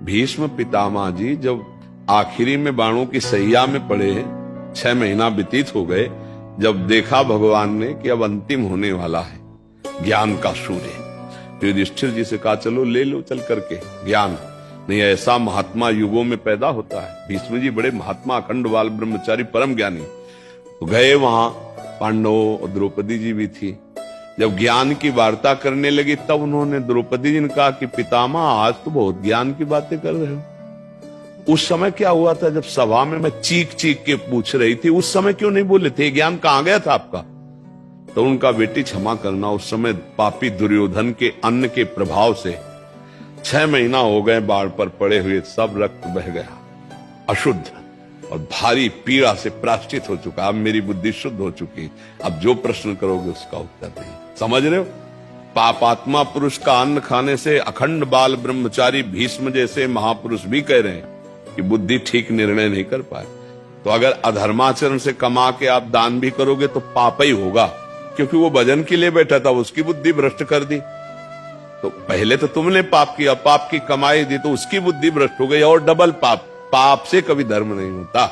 भीष्म पितामह जी जब आखिरी में बाणों की सैया में पड़े, 6 महीना व्यतीत हो गए, जब देखा भगवान ने कि अब अंतिम होने वाला है ज्ञान का सूर्य, तो युधिष्ठिर जी से कहा चलो ले लो चल करके ज्ञान, नहीं ऐसा महात्मा युगों में पैदा होता है। भीष्म जी बड़े महात्मा अखंड बाल ब्रह्मचारी परम ज्ञानी, तो गए वहां, पांडव और द्रौपदी जी भी थी। जब ज्ञान की वार्ता करने लगी तब उन्होंने द्रौपदी जी ने कहा कि पितामह आज तो बहुत ज्ञान की बातें कर रहे हो। उस समय क्या हुआ था जब सभा में मैं चीख चीख के पूछ रही थी, उस समय क्यों नहीं बोले थे? ज्ञान कहां गया था आपका? तो उनका बेटी क्षमा करना, उस समय पापी दुर्योधन के अन्न के प्रभाव से 6 महीना हो गए बाढ़ पर पड़े हुए, सब रक्त बह गया, अशुद्ध और भारी पीड़ा से प्राश्चित हो चुका। अब मेरी बुद्धि शुद्ध हो चुकी, अब जो प्रश्न करोगे उसका उत्तर नहीं। समझ रहे हो? पापात्मा पुरुष का अन्न खाने से अखंड बाल ब्रह्मचारी भीष्म जैसे महापुरुष भी कह रहे हैं कि बुद्धि ठीक निर्णय नहीं कर पाए। तो अगर अधर्माचरण से कमा के आप दान भी करोगे तो पाप ही होगा, क्योंकि वो भजन के लिए बैठा था, उसकी बुद्धि भ्रष्ट कर दी। तो पहले तो तुमने पाप किया, पाप की कमाई दी तो उसकी बुद्धि भ्रष्ट हो गई, और डबल पाप। पाप से कभी धर्म नहीं होता।